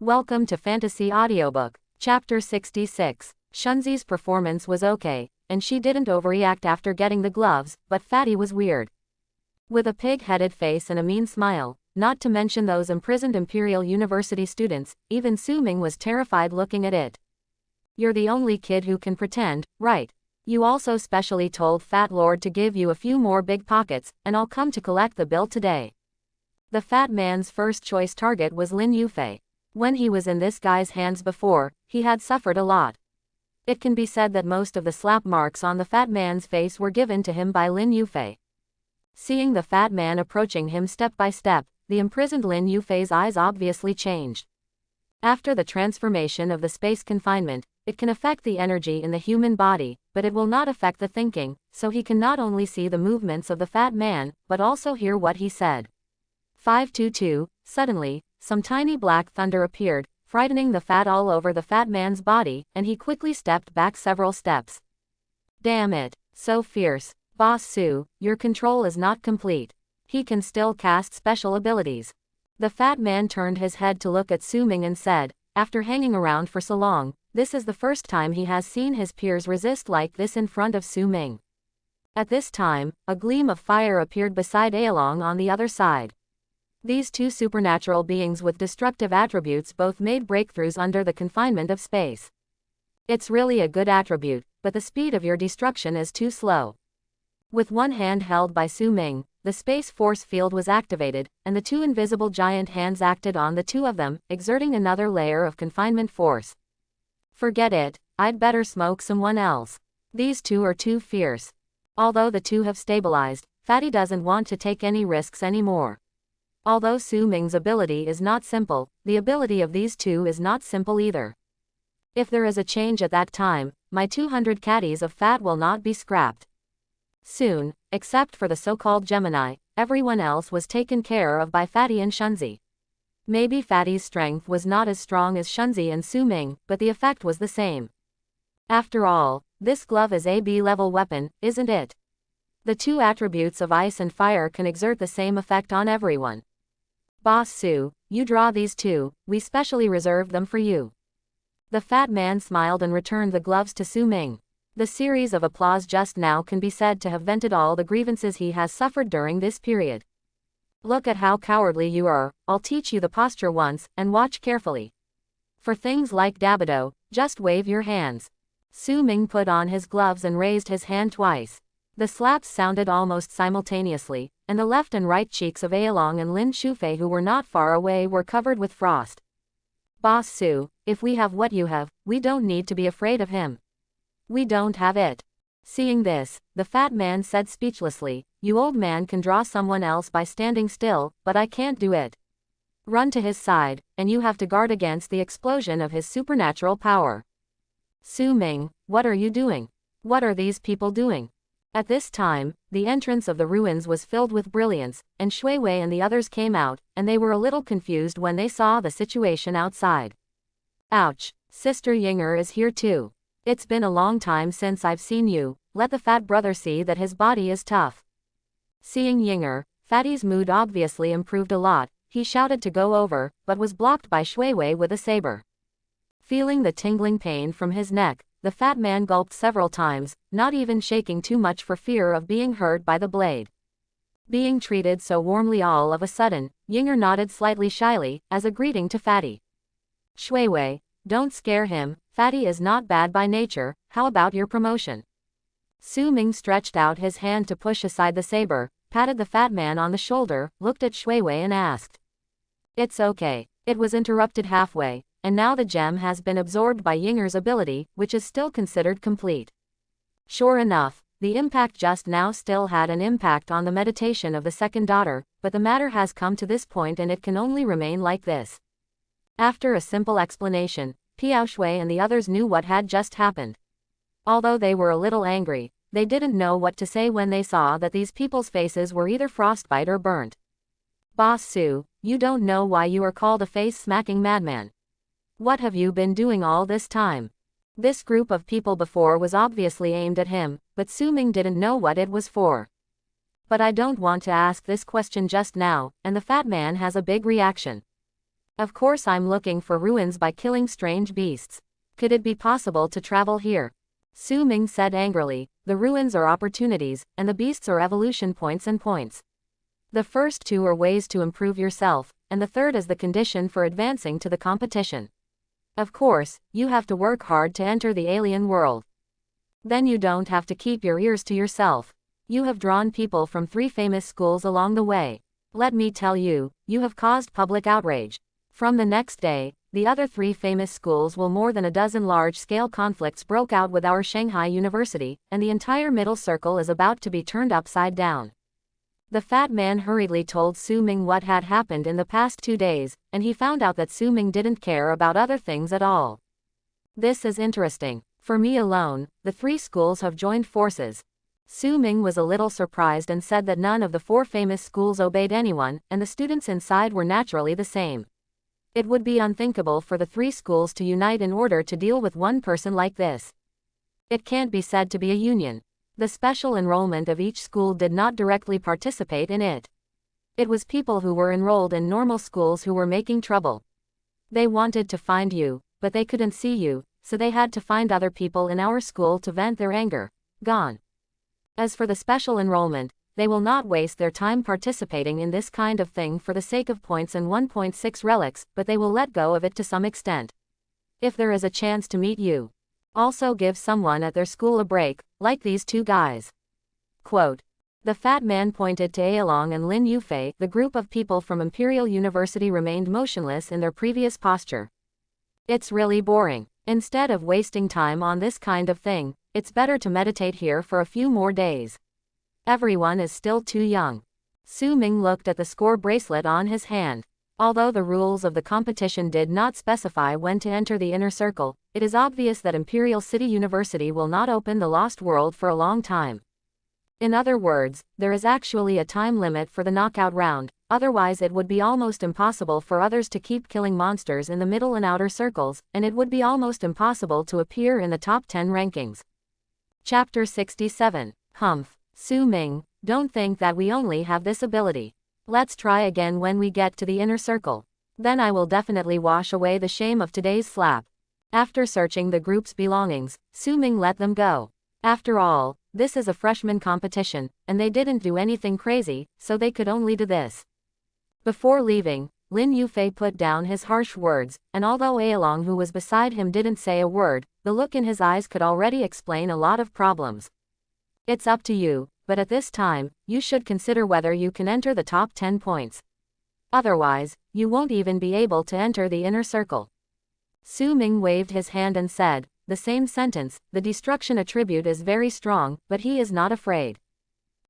Welcome to Fantasy Audiobook, Chapter 66. Shunzi's performance was okay, and she didn't overreact after getting the gloves, but Fatty was weird. With a pig-headed face and a mean smile, not to mention those imprisoned Imperial University students, even Su Ming was terrified looking at it. You're the only kid who can pretend, right? You also specially told Fat Lord to give you a few more big pockets, and I'll come to collect the bill today. The fat man's first choice target was Lin Yufei. When he was in this guy's hands before, he had suffered a lot. It can be said that most of the slap marks on the fat man's face were given to him by Lin Yufei. Seeing the fat man approaching him step by step, the imprisoned Lin Yufei's eyes obviously changed. After the transformation of the space confinement, it can affect the energy in the human body, but it will not affect the thinking, so he can not only see the movements of the fat man, but also hear what he said. 522, suddenly, some tiny black thunder appeared, frightening the fat all over the fat man's body, and he quickly stepped back several steps. Damn it, so fierce. Boss Su, your control is not complete. He can still cast special abilities. The fat man turned his head to look at Su Ming and said, after hanging around for so long, this is the first time he has seen his peers resist like this in front of Su Ming. At this time, a gleam of fire appeared beside Aolong on the other side. These two supernatural beings with destructive attributes both made breakthroughs under the confinement of space. It's really a good attribute, but the speed of your destruction is too slow. With one hand held by Su Ming, the space force field was activated, and the two invisible giant hands acted on the two of them, exerting another layer of confinement force. Forget it, I'd better smoke someone else. These two are too fierce. Although the two have stabilized, Fatty doesn't want to take any risks anymore. Although Su Ming's ability is not simple, the ability of these two is not simple either. If there is a change at that time, my 200 caddies of fat will not be scrapped. Soon, except for the so-called Gemini, everyone else was taken care of by Fatty and Shunzi. Maybe Fatty's strength was not as strong as Shunzi and Su Ming, but the effect was the same. After all, this glove is a B-level weapon, isn't it? The two attributes of ice and fire can exert the same effect on everyone. Boss Su, you draw these two, we specially reserved them for you. The fat man smiled and returned the gloves to Su Ming. The series of applause just now can be said to have vented all the grievances he has suffered during this period. Look at how cowardly you are, I'll teach you the posture once, and watch carefully. For things like Dabido, just wave your hands. Su Ming put on his gloves and raised his hand twice. The slaps sounded almost simultaneously, and the left and right cheeks of Aolong and Lin Shufei who were not far away were covered with frost. Boss Su, if we have what you have, we don't need to be afraid of him. We don't have it. Seeing this, the fat man said speechlessly, you old man can draw someone else by standing still, but I can't do it. Run to his side, and you have to guard against the explosion of his supernatural power. Su Ming, what are you doing? What are these people doing? At this time, the entrance of the ruins was filled with brilliance, and Shui Wei and the others came out, and they were a little confused when they saw the situation outside. Ouch, Sister Yinger is here too. It's been a long time since I've seen you, let the fat brother see that his body is tough. Seeing Yinger, Fatty's mood obviously improved a lot, he shouted to go over, but was blocked by Shui Wei with a saber. Feeling the tingling pain from his neck, the fat man gulped several times, not even shaking too much for fear of being hurt by the blade. Being treated so warmly all of a sudden, Yinger nodded slightly shyly, as a greeting to Fatty. Shui Wei, don't scare him, Fatty is not bad by nature, how about your promotion? Su Ming stretched out his hand to push aside the saber, patted the fat man on the shoulder, looked at Shui Wei and asked. It's okay, it was interrupted halfway. And now the gem has been absorbed by Yinger's ability, which is still considered complete. Sure enough, the impact just now still had an impact on the meditation of the second daughter, but the matter has come to this point and it can only remain like this. After a simple explanation, Piao Shui and the others knew what had just happened. Although they were a little angry, they didn't know what to say when they saw that these people's faces were either frostbite or burnt. Boss Su, you don't know why you are called a face-smacking madman. What have you been doing all this time? This group of people before was obviously aimed at him, but Su Ming didn't know what it was for. But I don't want to ask this question just now, and the fat man has a big reaction. Of course I'm looking for ruins by killing strange beasts. Could it be possible to travel here? Su Ming said angrily, the ruins are opportunities, and the beasts are evolution points and points. The first two are ways to improve yourself, and the third is the condition for advancing to the competition. Of course, you have to work hard to enter the alien world. Then you don't have to keep your ears to yourself. You have drawn people from 3 famous schools along the way. Let me tell you, you have caused public outrage. From the next day, the other 3 famous schools will more than a dozen large-scale conflicts broke out with our Shanghai University, and the entire middle circle is about to be turned upside down. The fat man hurriedly told Su Ming what had happened in the past 2 days, and he found out that Su Ming didn't care about other things at all. This is interesting. For me alone, the 3 schools have joined forces. Su Ming was a little surprised and said that none of the 4 famous schools obeyed anyone, and the students inside were naturally the same. It would be unthinkable for the 3 schools to unite in order to deal with one person like this. It can't be said to be a union. The special enrollment of each school did not directly participate in it. It was people who were enrolled in normal schools who were making trouble. They wanted to find you, but they couldn't see you, so they had to find other people in our school to vent their anger. Gone. As for the special enrollment, they will not waste their time participating in this kind of thing for the sake of points and 1.6 relics, but they will let go of it to some extent. If there is a chance to meet you, also give someone at their school a break, like these 2 guys. Quote. The fat man pointed to Aolong and Lin Yufei. The group of people from Imperial University remained motionless in their previous posture. It's really boring. Instead of wasting time on this kind of thing, it's better to meditate here for a few more days. Everyone is still too young. Su Ming looked at the score bracelet on his hand. Although the rules of the competition did not specify when to enter the inner circle, it is obvious that Imperial City University will not open the Lost World for a long time. In other words, there is actually a time limit for the knockout round, otherwise it would be almost impossible for others to keep killing monsters in the middle and outer circles, and it would be almost impossible to appear in the top 10 rankings. Chapter 67. Humph. Su Ming, don't think that we only have this ability. Let's try again when we get to the inner circle. Then I will definitely wash away the shame of today's slap. After searching the group's belongings, Su Ming let them go. After all, this is a freshman competition, and they didn't do anything crazy, so they could only do this. Before leaving, Lin Yufei put down his harsh words, and although Aolong who was beside him didn't say a word, the look in his eyes could already explain a lot of problems. It's up to you, but at this time, you should consider whether you can enter the top 10 points. Otherwise, you won't even be able to enter the inner circle. Su Ming waved his hand and said, the same sentence, the destruction attribute is very strong, but he is not afraid.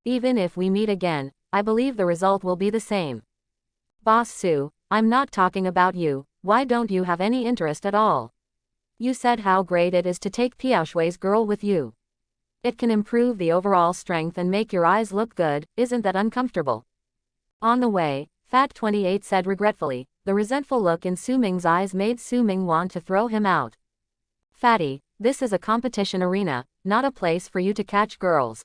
Even if we meet again, I believe the result will be the same. Boss Su, I'm not talking about you. Why don't you have any interest at all? You said how great it is to take Piaoshui's girl with you. It can improve the overall strength and make your eyes look good, isn't that uncomfortable? On the way, Fat 28 said regretfully. The resentful look in Su Ming's eyes made Su Ming want to throw him out. Fatty, this is a competition arena, not a place for you to catch girls.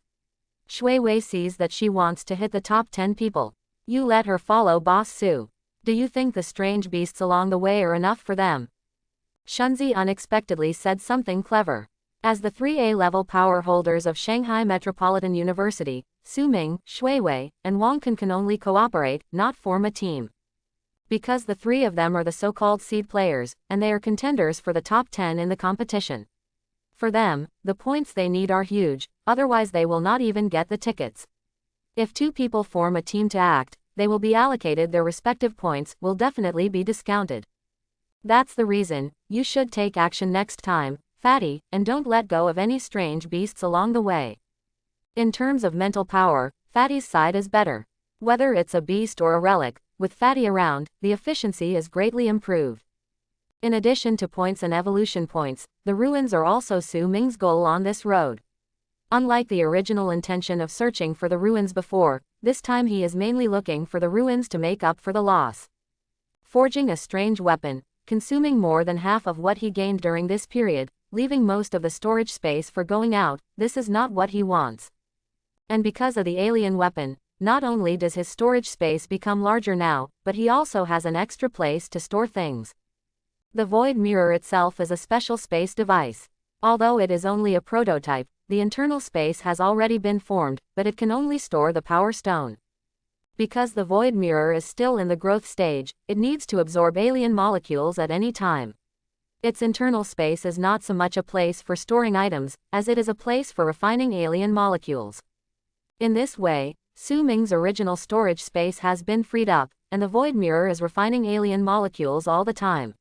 Shui Wei sees that she wants to hit the top 10 people. You let her follow Boss Su. Do you think the strange beasts along the way are enough for them? Shunzi unexpectedly said something clever. As the 3A level power holders of Shanghai Metropolitan University, Su Ming, Shui Wei, and Wang Kun can only cooperate, not form a team. Because the 3 of them are the so-called seed players, and they are contenders for the top 10 in the competition. For them, the points they need are huge, otherwise they will not even get the tickets. If 2 people form a team to act, they will be allocated their respective points, will definitely be discounted. That's the reason, you should take action next time, Fatty, and don't let go of any strange beasts along the way. In terms of mental power, Fatty's side is better. Whether it's a beast or a relic, with Fatty around, the efficiency is greatly improved. In addition to points and evolution points, the ruins are also Su Ming's goal on this road. Unlike the original intention of searching for the ruins before, this time he is mainly looking for the ruins to make up for the loss. Forging a strange weapon, consuming more than half of what he gained during this period, leaving most of the storage space for going out, this is not what he wants. And because of the alien weapon, not only does his storage space become larger now, but he also has an extra place to store things. The void mirror itself is a special space device. Although it is only a prototype, the internal space has already been formed, but it can only store the power stone. Because the void mirror is still in the growth stage, it needs to absorb alien molecules at any time. Its internal space is not so much a place for storing items, as it is a place for refining alien molecules. In this way, Su Ming's original storage space has been freed up, and the void mirror is refining alien molecules all the time.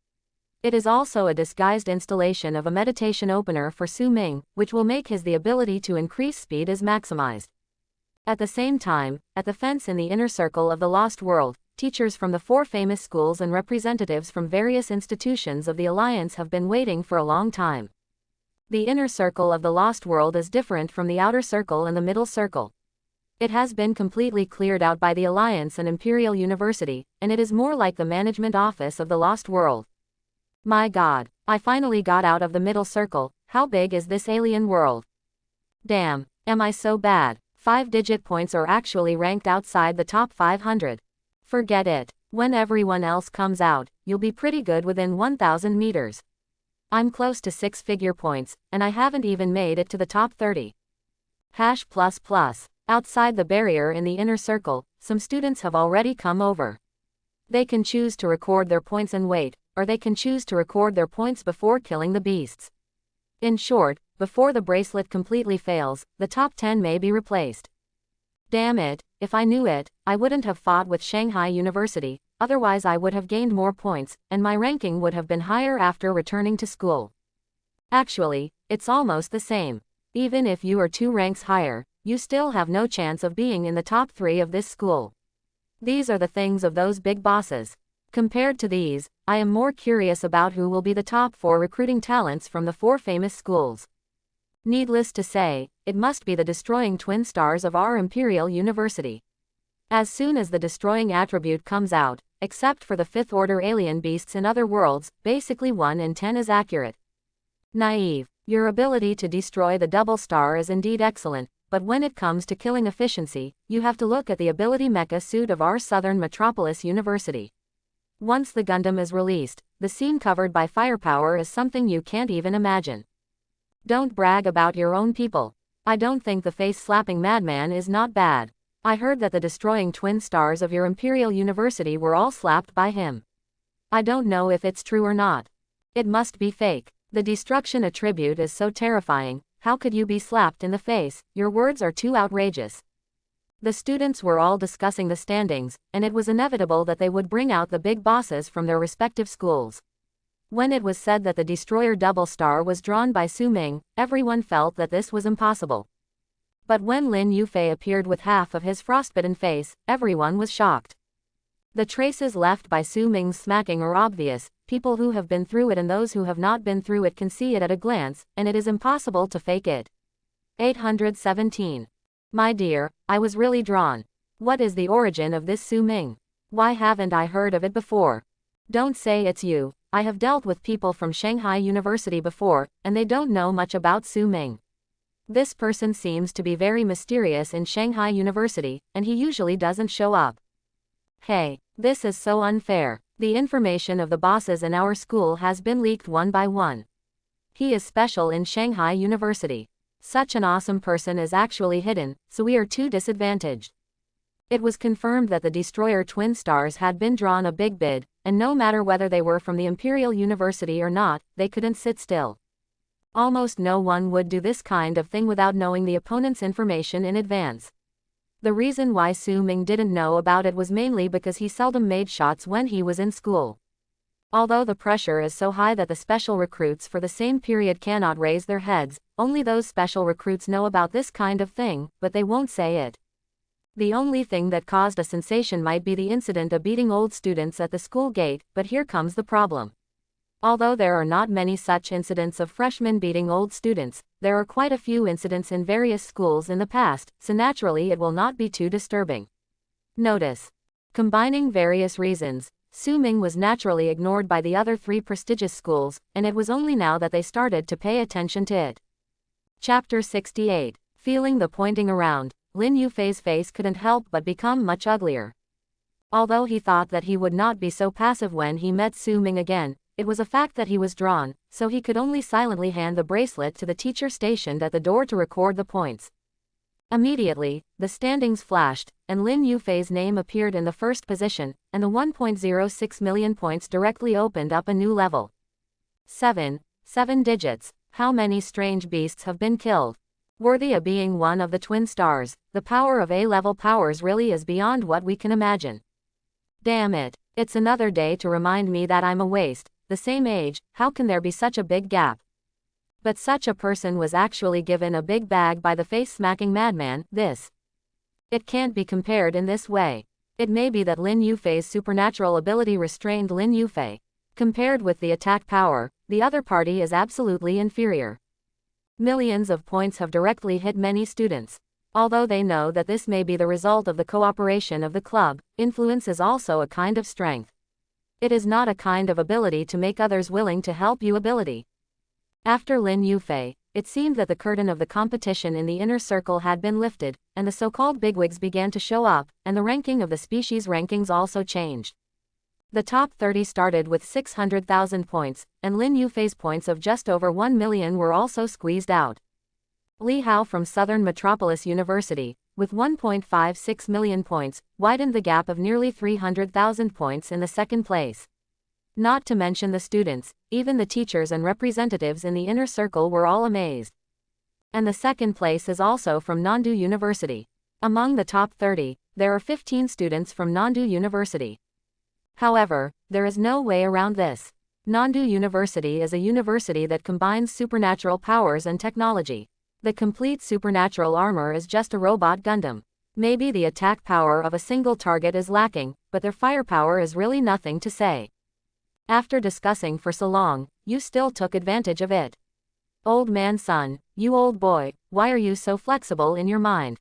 It is also a disguised installation of a meditation opener for Su Ming, which will make the ability to increase speed is maximized. At the same time, at the fence in the inner circle of the Lost World, teachers from the 4 famous schools and representatives from various institutions of the Alliance have been waiting for a long time. The inner circle of the Lost World is different from the outer circle and the middle circle. It has been completely cleared out by the Alliance and Imperial University, and it is more like the management office of the Lost World. My God, I finally got out of the middle circle. How big is this alien world? Damn, am I so bad? 5-digit points are actually ranked outside the top 500. Forget it. When everyone else comes out, you'll be pretty good within 1,000 meters. I'm close to 6-figure points, and I haven't even made it to the top 30. #++. Outside the barrier in the inner circle, some students have already come over. They can choose to record their points and wait, or they can choose to record their points before killing the beasts. In short, before the bracelet completely fails, the top 10 may be replaced. Damn it, if I knew it, I wouldn't have fought with Shanghai University, otherwise I would have gained more points, and my ranking would have been higher after returning to school. Actually, it's almost the same. Even if you are 2 ranks higher, you still have no chance of being in the top 3 of this school. These are the things of those big bosses. Compared to these, I am more curious about who will be the top 4 recruiting talents from the 4 famous schools. Needless to say, it must be the destroying twin stars of our Imperial University. As soon as the destroying attribute comes out, except for the 5th order alien beasts in other worlds, basically 1 in 10 is accurate. Naive. Your ability to destroy the double star is indeed excellent, but when it comes to killing efficiency, you have to look at the ability mecha suit of our Southern Metropolis University. Once the Gundam is released, the scene covered by firepower is something you can't even imagine. Don't brag about your own people. I don't think the face-slapping madman is not bad. I heard that the destroying twin stars of your Imperial University were all slapped by him. I don't know if it's true or not. It must be fake. The destruction attribute is so terrifying. How could you be slapped in the face? Your words are too outrageous. The students were all discussing the standings, and it was inevitable that they would bring out the big bosses from their respective schools. When it was said that the destroyer double star was drawn by Su Ming, everyone felt that this was impossible. But when Lin Yufei appeared with half of his frostbitten face, everyone was shocked. The traces left by Su Ming's smacking are obvious. People who have been through it and those who have not been through it can see it at a glance, and it is impossible to fake it. 817. My dear, I was really drawn. What is the origin of this Su Ming? Why haven't I heard of it before? Don't say it's you. I have dealt with people from Shanghai University before, and they don't know much about Su Ming. This person seems to be very mysterious in Shanghai University, and he usually doesn't show up. Hey, this is so unfair. The information of the bosses in our school has been leaked one by one. He is special in Shanghai University. Such an awesome person is actually hidden, so we are too disadvantaged. It was confirmed that the destroyer twin stars had been drawn a big bid, and no matter whether they were from the Imperial University or not, they couldn't sit still. Almost no one would do this kind of thing without knowing the opponent's information in advance. The reason why Su Ming didn't know about it was mainly because he seldom made shots when he was in school. Although the pressure is so high that the special recruits for the same period cannot raise their heads, only those special recruits know about this kind of thing, but they won't say it. The only thing that caused a sensation might be the incident of beating old students at the school gate, but here comes the problem. Although there are not many such incidents of freshmen beating old students, there are quite a few incidents in various schools in the past, so naturally it will not be too disturbing. Notice. Combining various reasons, Su Ming was naturally ignored by the other 3 prestigious schools, and it was only now that they started to pay attention to it. Chapter 68. Feeling the pointing around, Lin Yufei's face couldn't help but become much uglier. Although he thought that he would not be so passive when he met Su Ming again, it was a fact that he was drawn, so he could only silently hand the bracelet to the teacher stationed at the door to record the points. Immediately, the standings flashed, and Lin Yufei's name appeared in the first position, and the 1.06 million points directly opened up a new level. 7 digits. How many strange beasts have been killed? Worthy of being one of the twin stars, the power of A-level powers really is beyond what we can imagine. Damn it. It's another day to remind me that I'm a waste, the same age, how can there be such a big gap? But such a person was actually given a big bag by the face-smacking madman, this. It can't be compared in this way. It may be that Lin Yufei's supernatural ability restrained Lin Yufei. Compared with the attack power, the other party is absolutely inferior. Millions of points have directly hit many students. Although they know that this may be the result of the cooperation of the club, influence is also a kind of strength. It is not a kind of ability to make others willing to help you ability. After Lin Yufei, it seemed that the curtain of the competition in the inner circle had been lifted, and the so-called bigwigs began to show up, and the ranking of the species rankings also changed. The top 30 started with 600,000 points, and Lin Yufei's points of just over 1 million were also squeezed out. Li Hao from Southern Metropolis University, with 1.56 million points, widened the gap of nearly 300,000 points in the second place. Not to mention the students, even the teachers and representatives in the inner circle were all amazed. And the second place is also from Nandu University. Among the top 30, there are 15 students from Nandu University. However, there is no way around this. Nandu University is a university that combines supernatural powers and technology. The complete supernatural armor is just a robot Gundam. Maybe the attack power of a single target is lacking, but their firepower is really nothing to say. After discussing for so long, you still took advantage of it. Old man son, you old boy, why are you so flexible in your mind?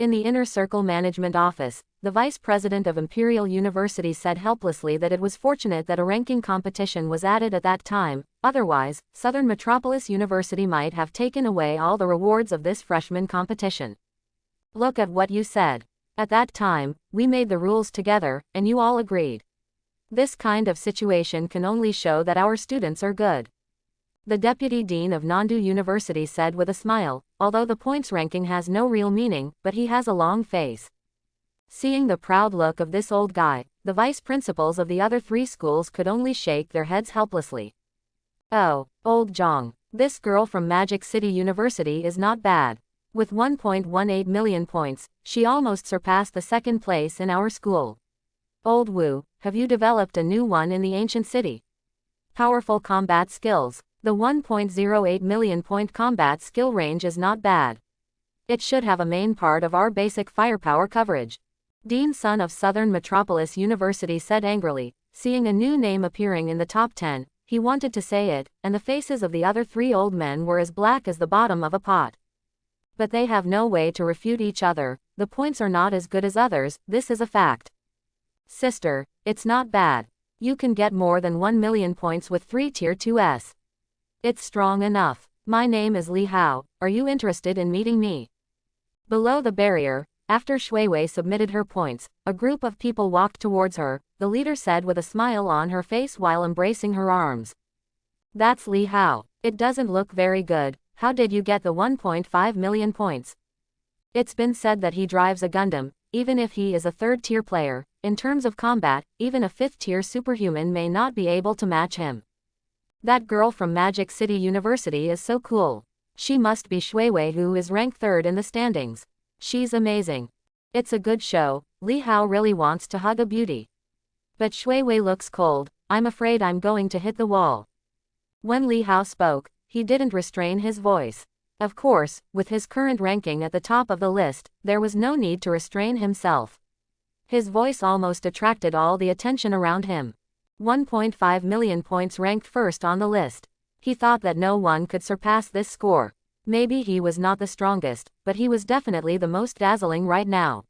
In the Inner Circle Management Office, the Vice President of Imperial University said helplessly that it was fortunate that a ranking competition was added at that time, otherwise, Southern Metropolis University might have taken away all the rewards of this freshman competition. Look at what you said. At that time, we made the rules together, and you all agreed. This kind of situation can only show that our students are good. The Deputy Dean of Nandu University said with a smile, although the points ranking has no real meaning, but he has a long face. Seeing the proud look of this old guy, the vice principals of the other three schools could only shake their heads helplessly. Oh, old Zhang, this girl from Magic City University is not bad. With 1.18 million points, she almost surpassed the second place in our school. Old Wu, have you developed a new one in the ancient city? Powerful combat skills. The 1.08 million point combat skill range is not bad. It should have a main part of our basic firepower coverage. Dean Sun of Southern Metropolis University said angrily, seeing a new name appearing in the top 10, he wanted to say it, and the faces of the other three old men were as black as the bottom of a pot. But they have no way to refute each other, the points are not as good as others, this is a fact. Sister, it's not bad. You can get more than 1 million points with 3 tier 2s. It's strong enough. My name is Li Hao, are you interested in meeting me? Below the barrier, after Shui Wei submitted her points, a group of people walked towards her, the leader said with a smile on her face while embracing her arms. That's Li Hao. It doesn't look very good, how did you get the 1.5 million points? It's been said that he drives a Gundam, even if he is a third-tier player. In terms of combat, even a fifth-tier superhuman may not be able to match him. That girl from Magic City University is so cool. She must be Shui Wei, who is ranked 3rd in the standings. She's amazing. It's a good show. Li Hao really wants to hug a beauty. But Shui Wei looks cold. I'm afraid I'm going to hit the wall. When Li Hao spoke, he didn't restrain his voice. Of course, with his current ranking at the top of the list, there was no need to restrain himself. His voice almost attracted all the attention around him. 1.5 million points ranked first on the list. He thought that no one could surpass this score. Maybe he was not the strongest, but he was definitely the most dazzling right now.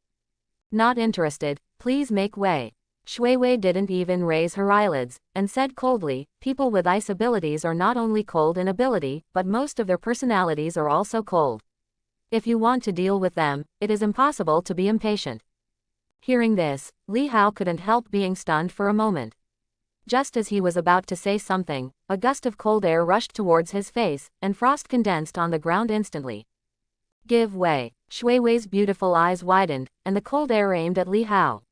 Not interested, please make way. Shui Wei didn't even raise her eyelids, and said coldly, people with ice abilities are not only cold in ability, but most of their personalities are also cold. If you want to deal with them, it is impossible to be impatient. Hearing this, Li Hao couldn't help being stunned for a moment. Just as he was about to say something, a gust of cold air rushed towards his face, and frost condensed on the ground instantly. Give way. Shui Wei's beautiful eyes widened, and the cold air aimed at Li Hao.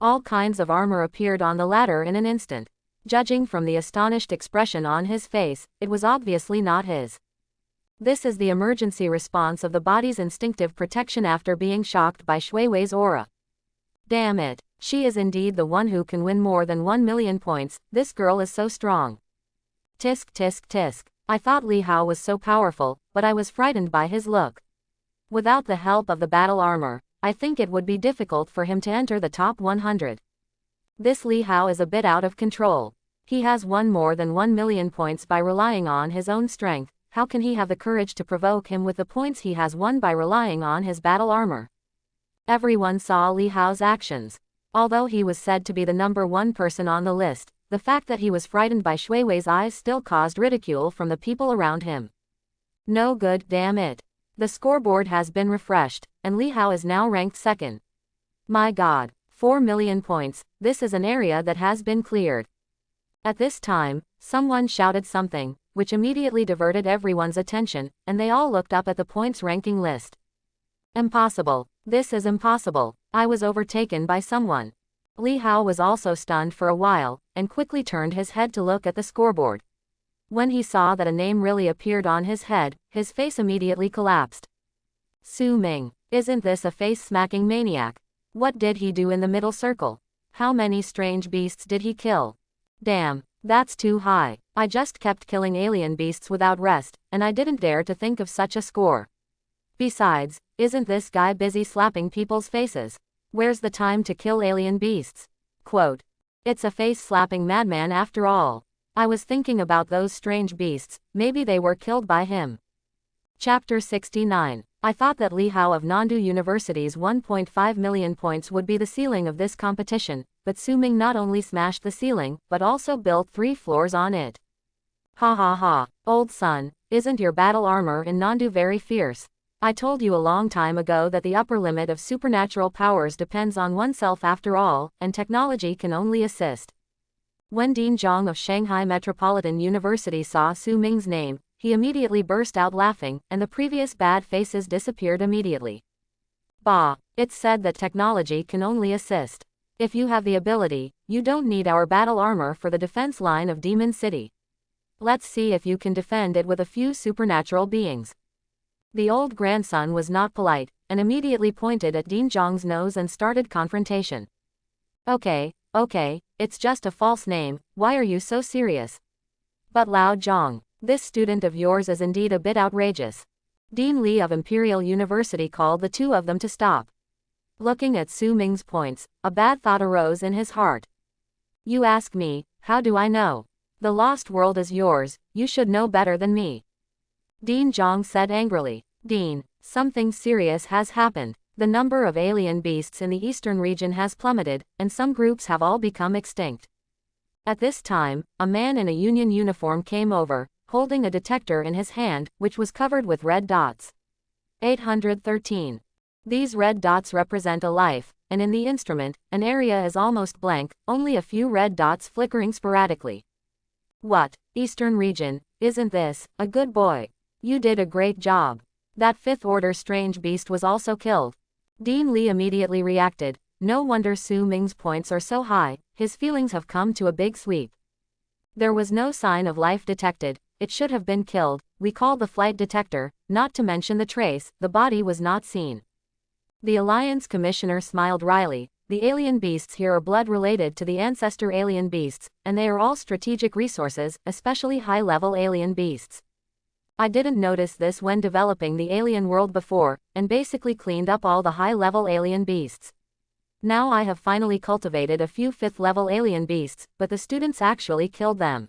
All kinds of armor appeared on the latter in an instant. Judging from the astonished expression on his face, it was obviously not his. This is the emergency response of the body's instinctive protection after being shocked by Shui Wei's aura. Damn it. She is indeed the one who can win more than 1 million points, this girl is so strong. Tisk tisk tisk. I thought Li Hao was so powerful, but I was frightened by his look. Without the help of the battle armor, I think it would be difficult for him to enter the top 100. This Li Hao is a bit out of control. He has won more than 1 million points by relying on his own strength. How can he have the courage to provoke him with the points he has won by relying on his battle armor? Everyone saw Li Hao's actions. Although he was said to be the number one person on the list, the fact that he was frightened by Shui Wei's eyes still caused ridicule from the people around him. No good, damn it. The scoreboard has been refreshed, and Li Hao is now ranked second. My god, 4 million points, this is an area that has been cleared. At this time, someone shouted something, which immediately diverted everyone's attention, and they all looked up at the points ranking list. Impossible. This is impossible. I was overtaken by someone. Li Hao was also stunned for a while, and quickly turned his head to look at the scoreboard. When he saw that a name really appeared on his head, his face immediately collapsed. Su Ming. Isn't this a face-smacking maniac? What did he do in the middle circle? How many strange beasts did he kill? Damn, that's too high. I just kept killing alien beasts without rest, and I didn't dare to think of such a score. Besides, isn't this guy busy slapping people's faces? Where's the time to kill alien beasts? Quote. It's a face-slapping madman after all. I was thinking about those strange beasts, maybe they were killed by him. Chapter 69. I thought that Li Hao of Nandu University's 1.5 million points would be the ceiling of this competition, but Su Ming not only smashed the ceiling, but also built 3 floors on it. Ha ha ha, old son, isn't your battle armor in Nandu very fierce? I told you a long time ago that the upper limit of supernatural powers depends on oneself after all, and technology can only assist. When Dean Zhang of Shanghai Metropolitan University saw Su Ming's name, he immediately burst out laughing, and the previous bad faces disappeared immediately. Bah, it's said that technology can only assist. If you have the ability, you don't need our battle armor for the defense line of Demon City. Let's see if you can defend it with a few supernatural beings. The old grandson was not polite, and immediately pointed at Dean Zhang's nose and started confrontation. Okay, it's just a false name, why are you so serious? But Lao Zhang, this student of yours is indeed a bit outrageous. Dean Li of Imperial University called the two of them to stop. Looking at Su Ming's points, a bad thought arose in his heart. You ask me, how do I know? The lost world is yours, you should know better than me. Dean Zhang said angrily. Dean, something serious has happened. The number of alien beasts in the eastern region has plummeted, and some groups have all become extinct. At this time, a man in a union uniform came over, holding a detector in his hand, which was covered with red dots. 813. These red dots represent a life, and in the instrument, an area is almost blank, only a few red dots flickering sporadically. What, Eastern region, isn't this a good boy? You did a great job. That fifth-order strange beast was also killed. Dean Li immediately reacted. No wonder Su Ming's points are so high, his feelings have come to a big sweep. There was no sign of life detected, it should have been killed, we called the flight detector, not to mention the trace, the body was not seen. The Alliance Commissioner smiled wryly. The alien beasts here are blood related to the ancestor alien beasts, and they are all strategic resources, especially high-level alien beasts. I didn't notice this when developing the alien world before, and basically cleaned up all the high-level alien beasts. Now I have finally cultivated a few 5th-level alien beasts, but the students actually killed them.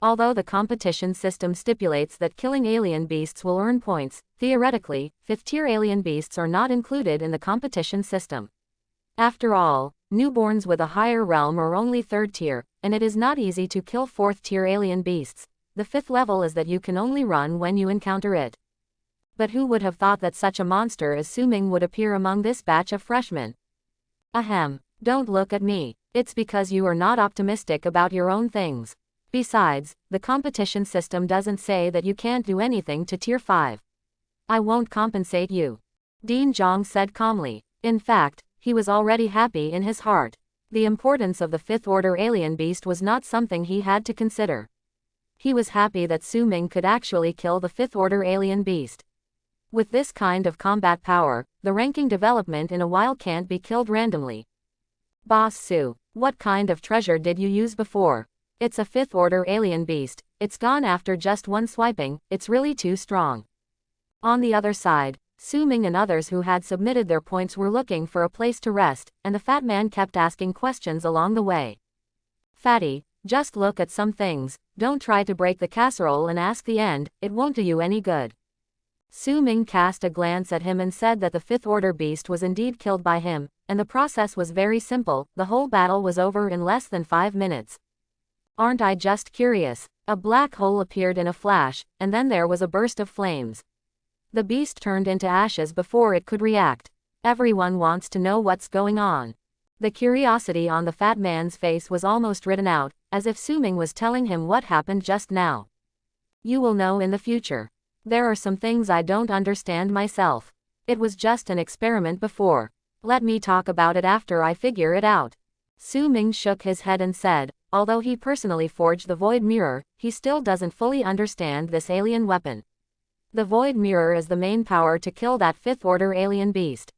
Although the competition system stipulates that killing alien beasts will earn points, theoretically, 5th-tier alien beasts are not included in the competition system. After all, newborns with a higher realm are only 3rd tier, and it is not easy to kill 4th-tier alien beasts. The 5th level is that you can only run when you encounter it. But who would have thought that such a monster as Su Ming would appear among this batch of freshmen? Ahem. Don't look at me. It's because you are not optimistic about your own things. Besides, the competition system doesn't say that you can't do anything to Tier 5. I won't compensate you. Dean Zhang said calmly. In fact, he was already happy in his heart. The importance of the Fifth Order alien beast was not something he had to consider. He was happy that Su Ming could actually kill the Fifth Order alien beast. With this kind of combat power, the ranking development in a while can't be killed randomly. Boss Su, what kind of treasure did you use before? It's a Fifth Order alien beast, it's gone after just one swiping, it's really too strong. On the other side, Su Ming and others who had submitted their points were looking for a place to rest, and the fat man kept asking questions along the way. Fatty, just look at some things, don't try to break the casserole and ask the end, it won't do you any good. Su Ming cast a glance at him and said that the Fifth Order beast was indeed killed by him, and the process was very simple, the whole battle was over in less than 5 minutes. Aren't I just curious? A black hole appeared in a flash, and then there was a burst of flames. The beast turned into ashes before it could react. Everyone wants to know what's going on. The curiosity on the fat man's face was almost written out, as if Su Ming was telling him what happened just now. You will know in the future. There are some things I don't understand myself. It was just an experiment before. Let me talk about it after I figure it out. Su Ming shook his head and said, although he personally forged the Void Mirror, he still doesn't fully understand this alien weapon. The Void Mirror is the main power to kill that Fifth Order alien beast.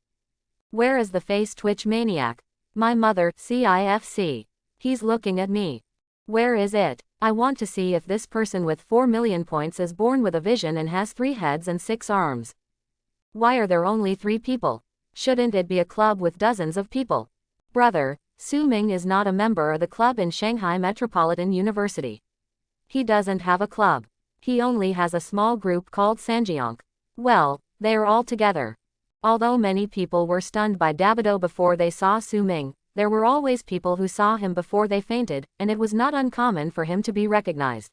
Where is the face twitch maniac? My mother, CIFC. He's looking at me. Where is it? I want to see if this person with 4 million points is born with a vision and has 3 heads and 6 arms. Why are there only 3 people? Shouldn't it be a club with dozens of people? Brother, Su Ming is not a member of the club in Shanghai Metropolitan University. He doesn't have a club. He only has a small group called Sanjiang. Well, they are all together. Although many people were stunned by Dabido before they saw Su Ming, there were always people who saw him before they fainted, and it was not uncommon for him to be recognized.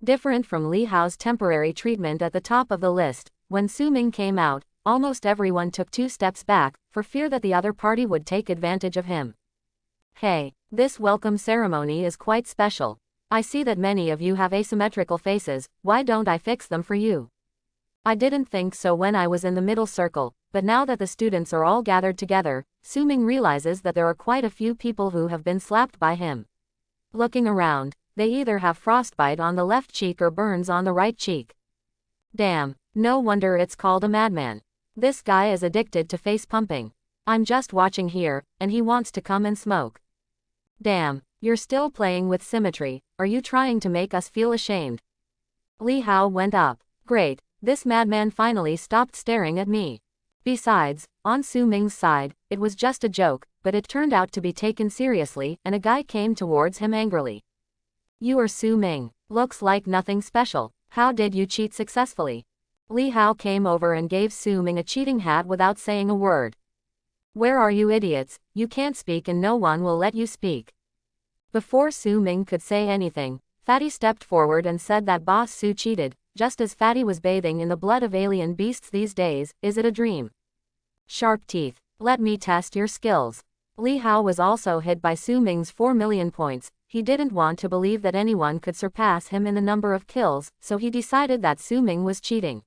Different from Li Hao's temporary treatment at the top of the list, when Su Ming came out, almost everyone took 2 steps back, for fear that the other party would take advantage of him. Hey, this welcome ceremony is quite special. I see that many of you have asymmetrical faces, why don't I fix them for you? I didn't think so when I was in the middle circle, but now that the students are all gathered together, Su Ming realizes that there are quite a few people who have been slapped by him. Looking around, they either have frostbite on the left cheek or burns on the right cheek. Damn, no wonder it's called a madman. This guy is addicted to face pumping. I'm just watching here, and he wants to come and smoke. Damn, you're still playing with symmetry, are you trying to make us feel ashamed? Li Hao went up. Great, this madman finally stopped staring at me. Besides, on Su Ming's side, it was just a joke, but it turned out to be taken seriously, and a guy came towards him angrily. You are Su Ming. Looks like nothing special. How did you cheat successfully? Li Hao came over and gave Su Ming a cheating hat without saying a word. Where are you idiots? You can't speak and no one will let you speak. Before Su Ming could say anything, Fatty stepped forward and said that Boss Su cheated, just as Fatty was bathing in the blood of alien beasts these days. Is it a dream? Sharp teeth. Let me test your skills. Li Hao was also hit by Su Ming's 4 million points. He didn't want to believe that anyone could surpass him in the number of kills, so he decided that Su Ming was cheating.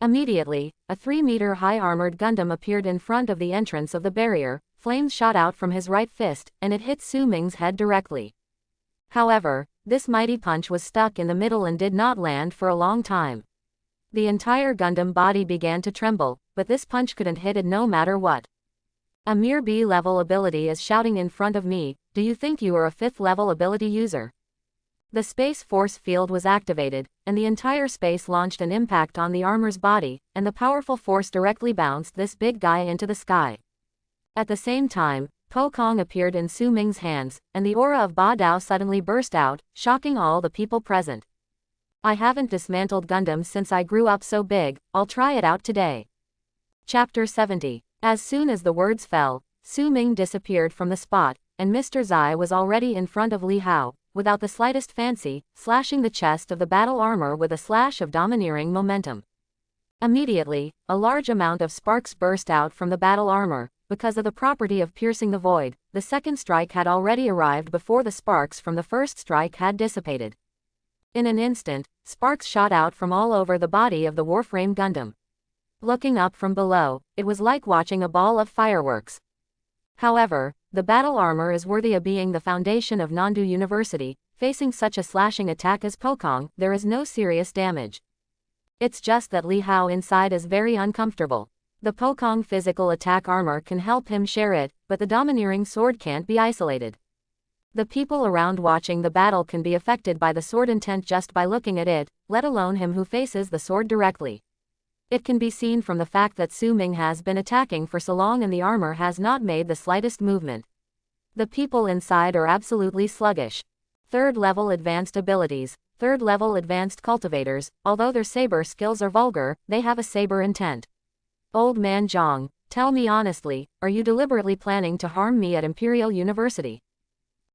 Immediately, a 3-meter-high armored Gundam appeared in front of the entrance of the barrier, flames shot out from his right fist, and it hit Su Ming's head directly. However, this mighty punch was stuck in the middle and did not land for a long time. The entire Gundam body began to tremble, but this punch couldn't hit it no matter what. A mere B-level ability is shouting in front of me, do you think you are a 5th-level ability user? The space force field was activated, and the entire space launched an impact on the armor's body, and the powerful force directly bounced this big guy into the sky. At the same time, Po Kong appeared in Su Ming's hands, and the aura of Ba Dao suddenly burst out, shocking all the people present. I haven't dismantled Gundams since I grew up so big, I'll try it out today. Chapter 70. As soon as the words fell, Su Ming disappeared from the spot, and Mr. Zai was already in front of Li Hao, without the slightest fancy, slashing the chest of the battle armor with a slash of domineering momentum. Immediately, a large amount of sparks burst out from the battle armor. Because of the property of piercing the void, the second strike had already arrived before the sparks from the first strike had dissipated. In an instant, sparks shot out from all over the body of the Warframe Gundam. Looking up from below, it was like watching a ball of fireworks. However, the battle armor is worthy of being the foundation of Nandu University. Facing such a slashing attack as Pokong, there is no serious damage. It's just that Li Hao inside is very uncomfortable. The Pokong physical attack armor can help him share it, but the domineering sword can't be isolated. The people around watching the battle can be affected by the sword intent just by looking at it, let alone him who faces the sword directly. It can be seen from the fact that Su Ming has been attacking for so long and the armor has not made the slightest movement. The people inside are absolutely sluggish. Third level advanced abilities, third level advanced cultivators, although their saber skills are vulgar, they have a saber intent. Old man Zhang, tell me honestly, are you deliberately planning to harm me at Imperial University?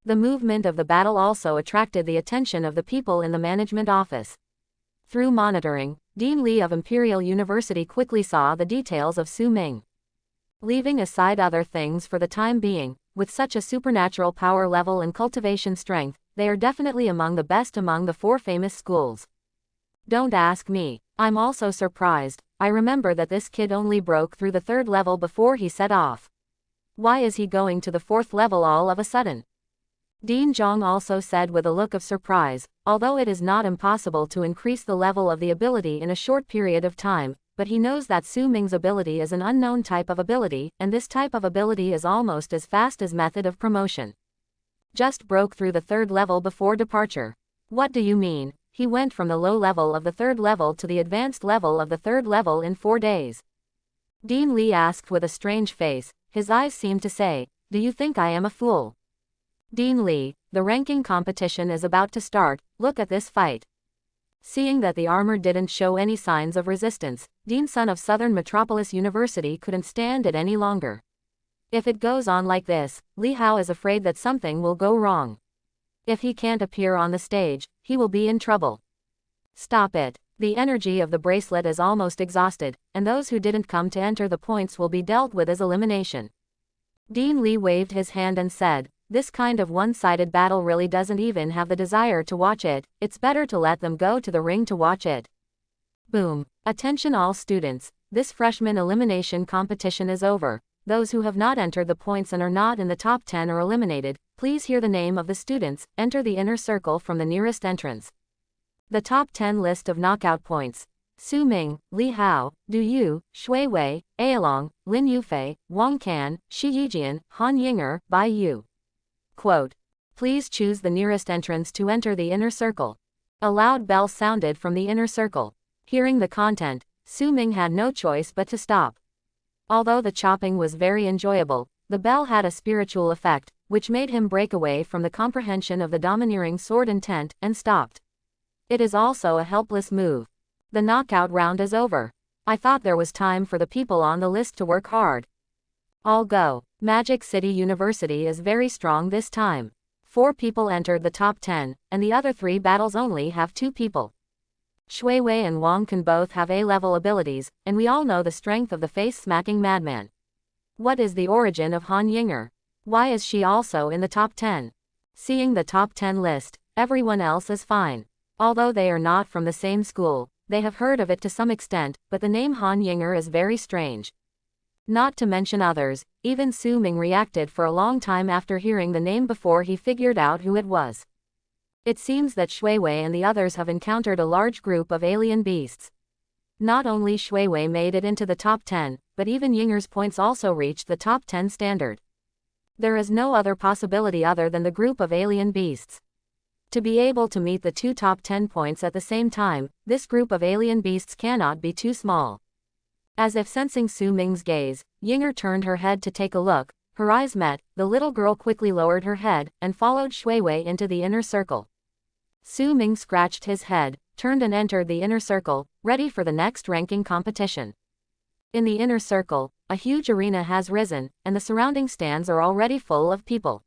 The movement of the battle also attracted the attention of the people in the management office. Through monitoring, Dean Li of Imperial University quickly saw the details of Su Ming. Leaving aside other things for the time being, with such a supernatural power level and cultivation strength, they are definitely among the best among the 4 famous schools. Don't ask me, I'm also surprised. I remember that this kid only broke through the 3rd level before he set off. Why is he going to the 4th level all of a sudden? Dean Zhang also said with a look of surprise, although it is not impossible to increase the level of the ability in a short period of time, but he knows that Su Ming's ability is an unknown type of ability, and this type of ability is almost as fast as method of promotion. Just broke through the 3rd level before departure. What do you mean? He went from the low level of the 3rd level to the advanced level of the 3rd level in 4 days. Dean Li asked with a strange face, his eyes seemed to say, do you think I am a fool? Dean Li, the ranking competition is about to start, look at this fight. Seeing that the armor didn't show any signs of resistance, Dean Sun of Southern Metropolis University couldn't stand it any longer. If it goes on like this, Li Hao is afraid that something will go wrong. If he can't appear on the stage, he will be in trouble. Stop it. The energy of the bracelet is almost exhausted, and those who didn't come to enter the points will be dealt with as elimination. Dean Li waved his hand and said, this kind of one-sided battle really doesn't even have the desire to watch it, it's better to let them go to the ring to watch it. Boom. Attention all students, this freshman elimination competition is over. Those who have not entered the points and are not in the top 10 are eliminated. Please hear the name of the students, enter the inner circle from the nearest entrance. The top 10 list of knockout points. Su Ming, Li Hao, Du Yu, Shui Wei, Aolong, Lin Yufei, Wang Can, Shi Yijian, Han Yinger, Bai Yu. Quote. Please choose the nearest entrance to enter the inner circle. A loud bell sounded from the inner circle. Hearing the content, Su Ming had no choice but to stop. Although the chopping was very enjoyable, the bell had a spiritual effect, which made him break away from the comprehension of the domineering sword intent, and stopped. It is also a helpless move. The knockout round is over. I thought there was time for the people on the list to work hard. All go. Magic City University is very strong this time. 4 people entered the top 10, and the other 3 battles only have 2 people. Shui Wei and Wang can both have A-level abilities, and we all know the strength of the face-smacking madman. What is the origin of Han Yinger? Why is she also in the top 10? Seeing the top 10 list, everyone else is fine. Although they are not from the same school, they have heard of it to some extent, but the name Han Yinger is very strange. Not to mention others, even Su Ming reacted for a long time after hearing the name before he figured out who it was. It seems that Shui Wei and the others have encountered a large group of alien beasts. Not only Shui Wei made it into the top 10, but even Yinger's points also reached the top 10 standard. There is no other possibility other than the group of alien beasts. To be able to meet the 2 top 10 points at the same time, this group of alien beasts cannot be too small. As if sensing Su Ming's gaze, Yinger turned her head to take a look. Her eyes met, the little girl quickly lowered her head, and followed Shui Wei into the inner circle. Su Ming scratched his head, turned and entered the inner circle, ready for the next ranking competition. In the inner circle, a huge arena has risen, and the surrounding stands are already full of people.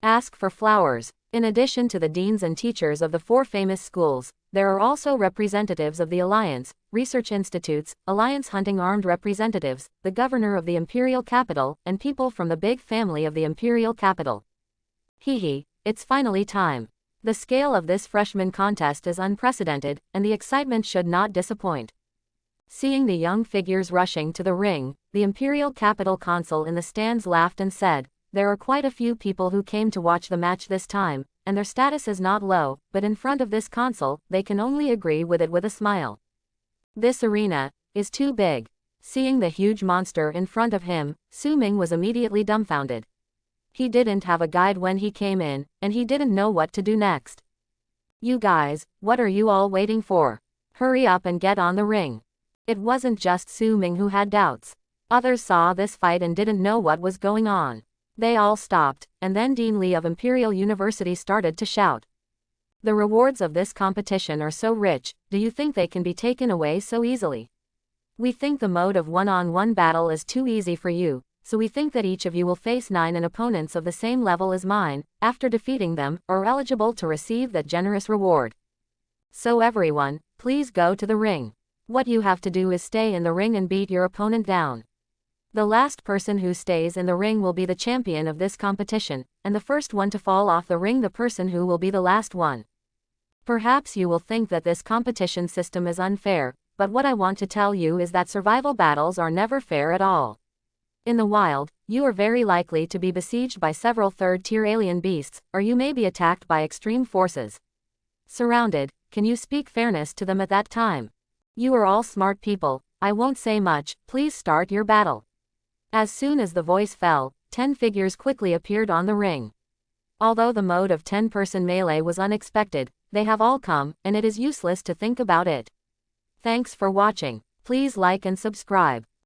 Ask for flowers. In addition to the deans and teachers of the 4 famous schools, there are also representatives of the Alliance, research institutes, Alliance hunting armed representatives, the governor of the imperial capital, and people from the big family of the imperial capital. Hee, it's finally time. The scale of this freshman contest is unprecedented, and the excitement should not disappoint. Seeing the young figures rushing to the ring, the imperial capital consul in the stands laughed and said, "There are quite a few people who came to watch the match this time, and their status is not low, but in front of this consul, they can only agree with it with a smile. This arena is too big." Seeing the huge monster in front of him, Su Ming was immediately dumbfounded. He didn't have a guide when he came in, and he didn't know what to do next. "You guys, what are you all waiting for? Hurry up and get on the ring." It wasn't just Su Ming who had doubts. Others saw this fight and didn't know what was going on. They all stopped, and then Dean Li of Imperial University started to shout. "The rewards of this competition are so rich, do you think they can be taken away so easily? We think the mode of one-on-one battle is too easy for you, so we think that each of you will face 9 opponents of the same level as mine, after defeating them, are eligible to receive that generous reward. So everyone, please go to the ring. What you have to do is stay in the ring and beat your opponent down. The last person who stays in the ring will be the champion of this competition, and the first one to fall off the ring the person who will be the last one. Perhaps you will think that this competition system is unfair, but what I want to tell you is that survival battles are never fair at all. In the wild, you are very likely to be besieged by several third-tier alien beasts, or you may be attacked by extreme forces. Surrounded, can you speak fairness to them at that time? You are all smart people, I won't say much, please start your battle." As soon as the voice fell, 10 figures quickly appeared on the ring. Although the mode of 10-person melee was unexpected, they have all come, and it is useless to think about it. Thanks for watching. Please like and subscribe.